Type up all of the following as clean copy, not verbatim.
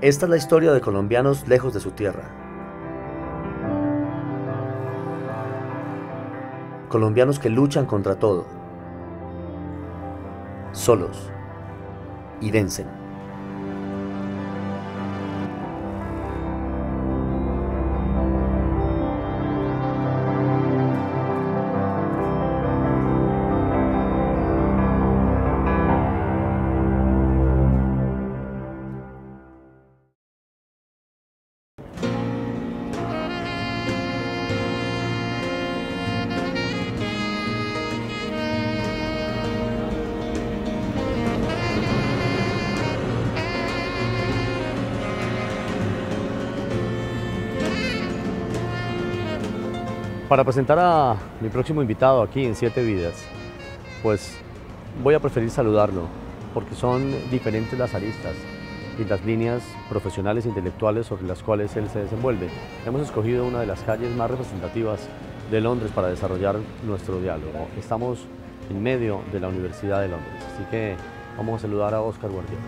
Esta es la historia de colombianos lejos de su tierra. Colombianos que luchan contra todo, solos, y vencen. Para presentar a mi próximo invitado aquí en Siete Vidas, pues voy a preferir saludarlo, porque son diferentes las aristas y las líneas profesionales e intelectuales sobre las cuales él se desenvuelve. Hemos escogido una de las calles más representativas de Londres para desarrollar nuestro diálogo. Estamos en medio de la Universidad de Londres, así que vamos a saludar a Óscar Guardiola.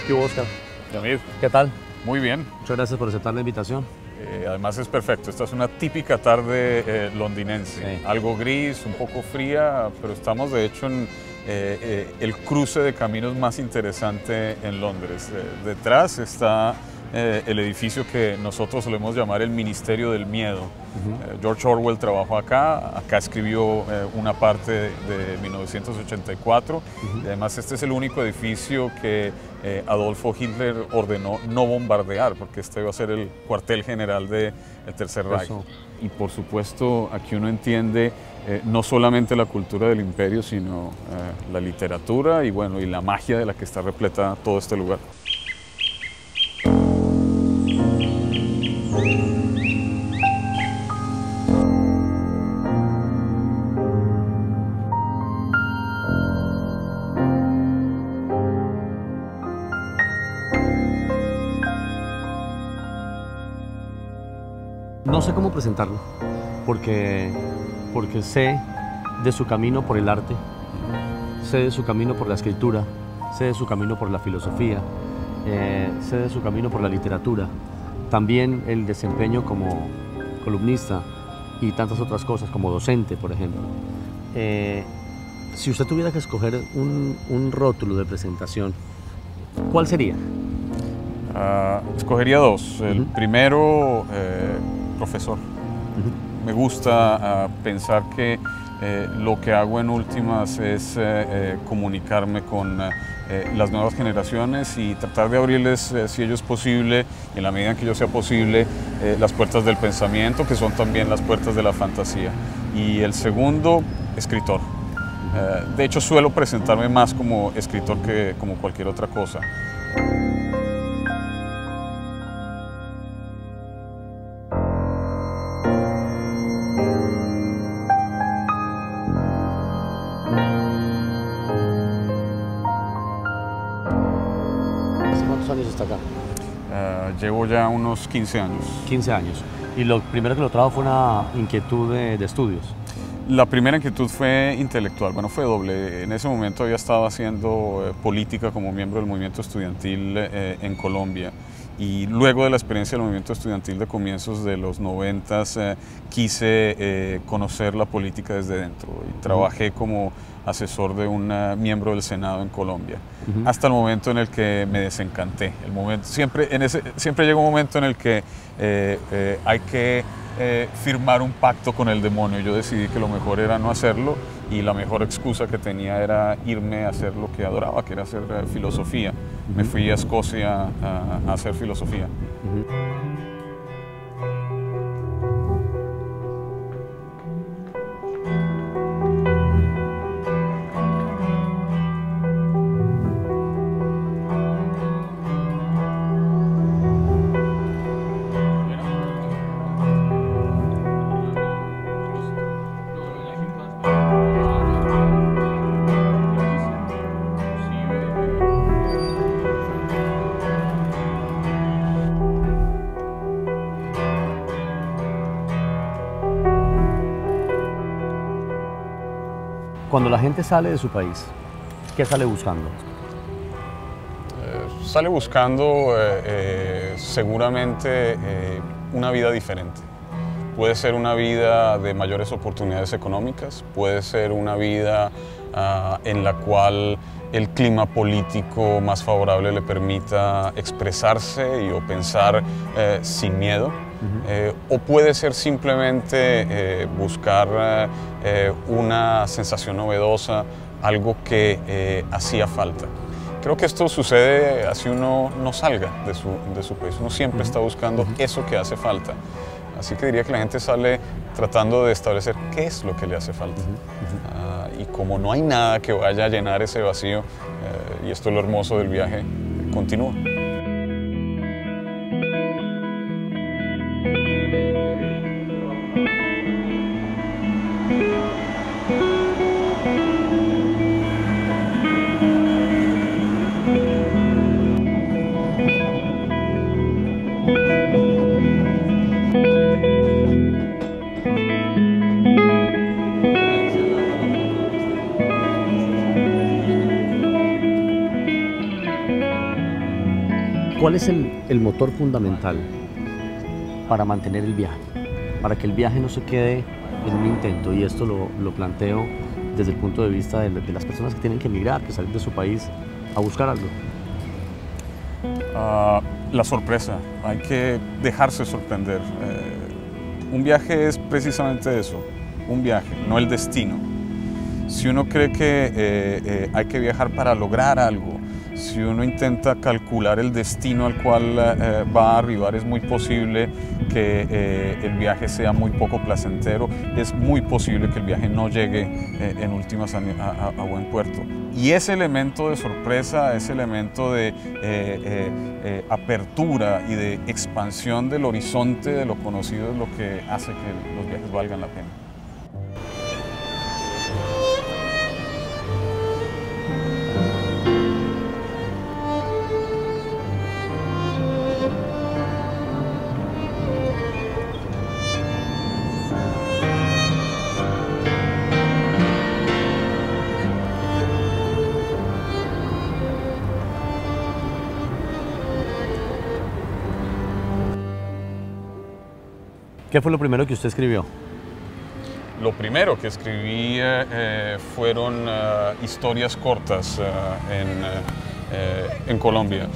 ¿Qué hubo, Óscar? Yamid, ¿Qué tal? muy bien. Muchas gracias por aceptar la invitación. Además es perfecto, esta es una típica tarde londinense, Sí. algo gris, un poco fría, pero estamos de hecho en el cruce de caminos más interesante en Londres. Detrás está el edificio que nosotros solemos llamar el Ministerio del Miedo. George Orwell trabajó acá escribió una parte de 1984, y además este es el único edificio que Adolfo Hitler ordenó no bombardear, porque este iba a ser el cuartel general del Tercer Reich. Y por supuesto aquí uno entiende no solamente la cultura del imperio, sino la literatura y, bueno, y la magia de la que está repleta todo este lugar. No sé cómo presentarlo, porque sé de su camino por el arte, sé de su camino por la escritura, sé de su camino por la filosofía, sé de su camino por la literatura, también el desempeño como columnista y tantas otras cosas, como docente, por ejemplo. Si usted tuviera que escoger un rótulo de presentación, ¿cuál sería? Escogería dos. El primero, profesor. Me gusta pensar que lo que hago en últimas es comunicarme con las nuevas generaciones y tratar de abrirles, si ello es posible, en la medida en que yo sea posible, las puertas del pensamiento, que son también las puertas de la fantasía. Y el segundo, escritor. De hecho, suelo presentarme más como escritor que como cualquier otra cosa. ¿Cuántos años está acá? Llevo ya unos 15 años. 15 años. Y lo primero que lo trajo fue una inquietud de estudios. La primera inquietud fue intelectual, bueno, fue doble. En ese momento había estado haciendo política como miembro del movimiento estudiantil en Colombia. Y luego de la experiencia del movimiento estudiantil de comienzos de los 90, quise conocer la política desde dentro. Y trabajé como asesor de un miembro del Senado en Colombia, hasta el momento en el que me desencanté. Siempre llega un momento en el que hay que firmar un pacto con el demonio. Yo decidí que lo mejor era no hacerlo, y la mejor excusa que tenía era irme a hacer lo que adoraba, que era hacer filosofía. Me fui a Escocia a hacer filosofía. Cuando la gente sale de su país, ¿qué sale buscando? sale buscando seguramente una vida diferente. Puede ser una vida de mayores oportunidades económicas, puede ser una vida en la cual el clima político más favorable le permita expresarse o pensar sin miedo. O puede ser simplemente buscar una sensación novedosa, algo que hacía falta. Creo que esto sucede así uno no salga de su país, uno siempre está buscando eso que hace falta. Así que diría que la gente sale tratando de establecer qué es lo que le hace falta. Y como no hay nada que vaya a llenar ese vacío, y esto es lo hermoso del viaje, continúa. ¿Cuál es el motor fundamental para mantener el viaje? Para que el viaje no se quede en un intento, y esto lo planteo desde el punto de vista de las personas que tienen que emigrar, que salir de su país a buscar algo. La sorpresa, hay que dejarse sorprender. Un viaje es precisamente eso, un viaje, no el destino. Si uno cree que hay que viajar para lograr algo, si uno intenta calcular el destino al cual va a arribar, es muy posible que el viaje sea muy poco placentero, es muy posible que el viaje no llegue en últimas a buen puerto. Y ese elemento de sorpresa, ese elemento de apertura y de expansión del horizonte de lo conocido es lo que hace que los viajes valgan la pena. ¿Qué fue lo primero que usted escribió? Lo primero que escribí fueron historias cortas en Colombia.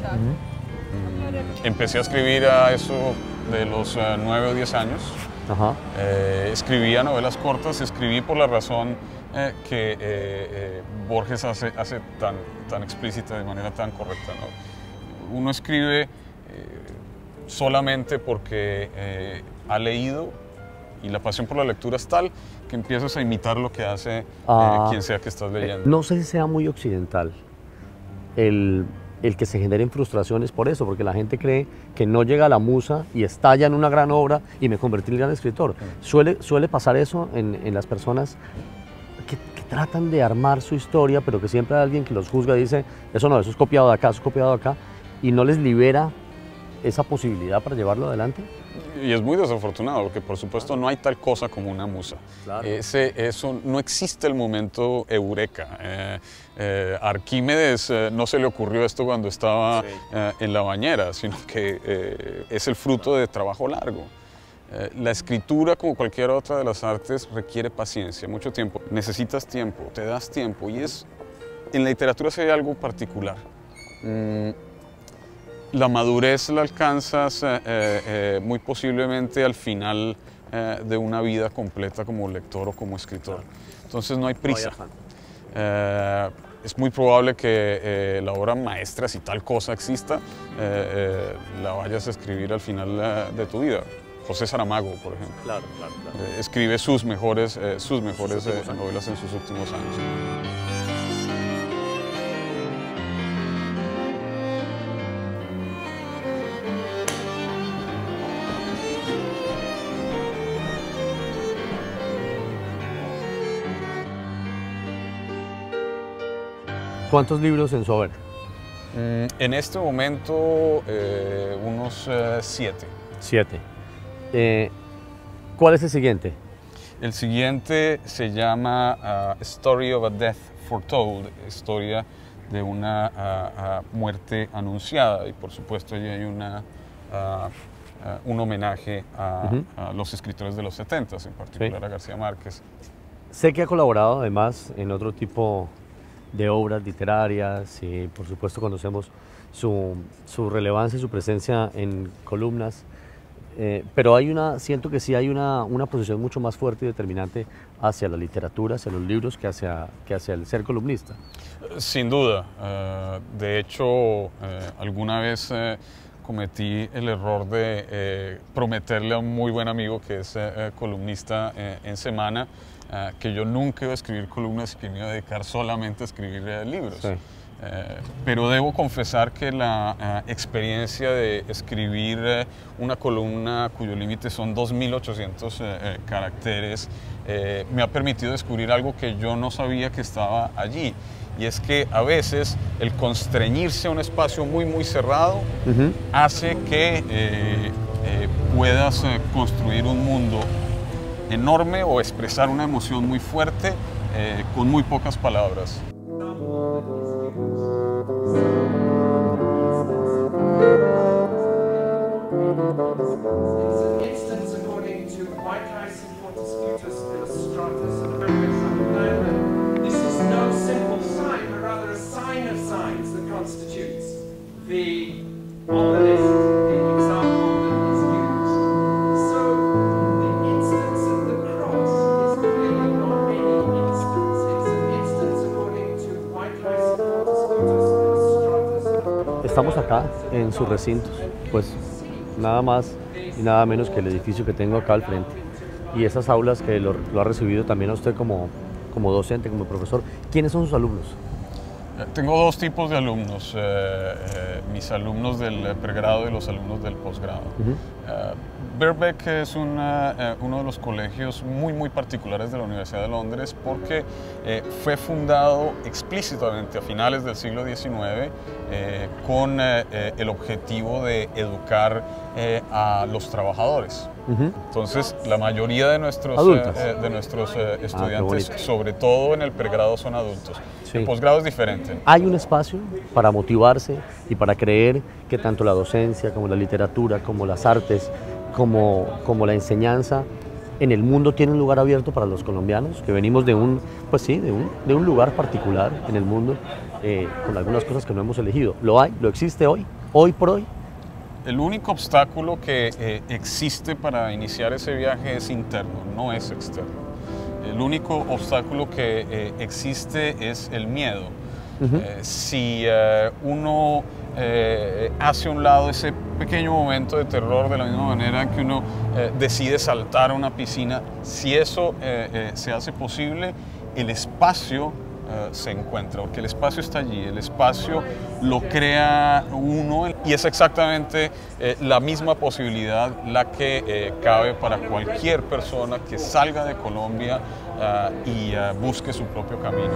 Empecé a escribir a eso de los 9 o 10 años. Escribía novelas cortas, escribí por la razón que Borges hace tan explícita, de manera tan correcta, ¿no? Uno escribe solamente porque ha leído, y la pasión por la lectura es tal que empiezas a imitar lo que hace quien sea que estás leyendo. No sé si sea muy occidental el que se generen frustraciones por eso, porque la gente cree que no llega la musa y estalla en una gran obra y me convertí en gran escritor. Suele pasar eso en las personas que tratan de armar su historia, pero que siempre hay alguien que los juzga y dice, eso no, eso es copiado de acá, eso es copiado de acá, y no les libera esa posibilidad para llevarlo adelante. Y es muy desafortunado, porque por supuesto no hay tal cosa como una musa. Claro. Eso no existe el momento eureka. Arquímedes no se le ocurrió esto cuando estaba en la bañera, sino que es el fruto de trabajo largo. La escritura, como cualquier otra de las artes, requiere paciencia, mucho tiempo. Necesitas tiempo, te das tiempo, y en la literatura se ve algo particular. La madurez la alcanzas muy posiblemente al final de una vida completa como lector o como escritor. Entonces no hay prisa. Es muy probable que la obra maestra, si tal cosa exista, la vayas a escribir al final de tu vida. José Saramago, por ejemplo. Claro. Escribe sus mejores novelas en sus últimos años. ¿Cuántos libros en su haber? En este momento, unos 7. 7. ¿Cuál es el siguiente? El siguiente se llama Story of a Death Foretold, historia de una muerte anunciada, y por supuesto allí hay un homenaje a los escritores de los 70, en particular a García Márquez. Sé que ha colaborado además en otro tipo de obras literarias y por supuesto conocemos su relevancia y su presencia en columnas, pero siento que sí hay una posición mucho más fuerte y determinante hacia la literatura, hacia los libros, que hacia el ser columnista. Sin duda. De hecho, alguna vez cometí el error de prometerle a un muy buen amigo que es columnista en Semana, que yo nunca iba a escribir columnas y que me iba a dedicar solamente a escribir libros. Sí. Pero debo confesar que la experiencia de escribir una columna cuyo límite son 2.800 caracteres me ha permitido descubrir algo que yo no sabía que estaba allí. Y es que a veces el constreñirse a un espacio muy cerrado hace que puedas construir un mundo enorme o expresar una emoción muy fuerte con muy pocas palabras. Estamos acá en su recinto, pues nada más y nada menos que el edificio que tengo acá al frente. Y esas aulas que lo ha recibido también a usted como docente, como profesor. ¿Quiénes son sus alumnos? Tengo dos tipos de alumnos, mis alumnos del pregrado y los alumnos del posgrado. Birkbeck es uno de los colegios muy particulares de la Universidad de Londres porque fue fundado explícitamente a finales del siglo XIX con el objetivo de educar a los los Entonces, la mayoría de nuestros estudiantes, sobre todo en el pregrado, son adultos. Sí. El posgrado es diferente. Hay un espacio para motivarse y para creer que tanto la docencia, como la literatura, como las artes, como la enseñanza en el mundo tiene un lugar abierto para los colombianos, que venimos de un lugar particular en el mundo, con algunas cosas que no hemos elegido. ¿Lo hay? ¿Lo existe hoy por hoy? El único obstáculo que existe para iniciar ese viaje es interno, no es externo. El único obstáculo que existe es el miedo. Si uno hace a un lado ese pequeño momento de terror de la misma manera que uno decide saltar a una piscina, si eso se hace posible, el espacio se encuentra, porque el espacio está allí, el espacio lo crea uno y es exactamente la misma posibilidad la que cabe para cualquier persona que salga de Colombia y busque su propio camino.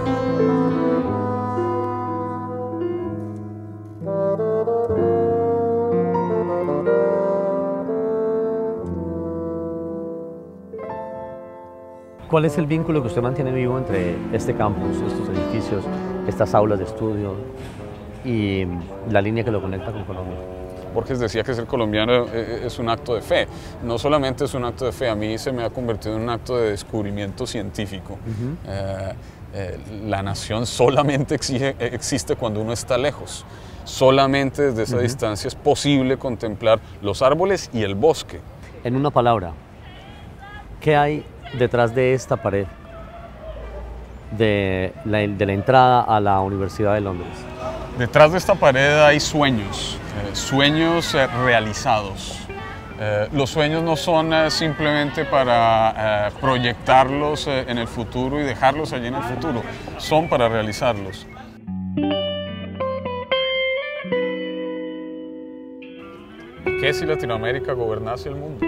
¿Cuál es el vínculo que usted mantiene vivo entre este campus, estos edificios, estas aulas de estudio y la línea que lo conecta con Colombia? Borges decía que ser colombiano es un acto de fe. No solamente es un acto de fe, a mí se me ha convertido en un acto de descubrimiento científico. La nación solamente existe cuando uno está lejos. Solamente desde esa distancia es posible contemplar los árboles y el bosque. En una palabra, ¿qué hay detrás de esta pared de la entrada a la Universidad de Londres? Detrás de esta pared hay sueños, sueños realizados. Los sueños no son simplemente para proyectarlos en el futuro y dejarlos allí en el futuro, son para realizarlos. ¿Qué si Latinoamérica gobernase el mundo?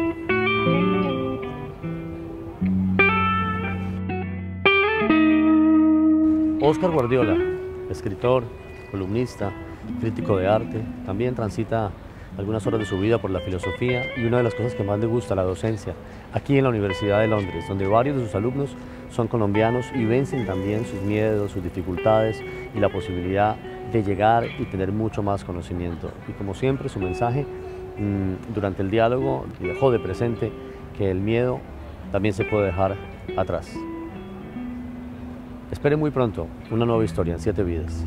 Óscar Guardiola, escritor, columnista, crítico de arte, también transita algunas horas de su vida por la filosofía y una de las cosas que más le gusta, la docencia, aquí en la Universidad de Londres, donde varios de sus alumnos son colombianos y vencen también sus miedos, sus dificultades y la posibilidad de llegar y tener mucho más conocimiento. Y como siempre, su mensaje durante el diálogo dejó de presente que el miedo también se puede dejar atrás. Espere muy pronto una nueva historia en 7 vidas.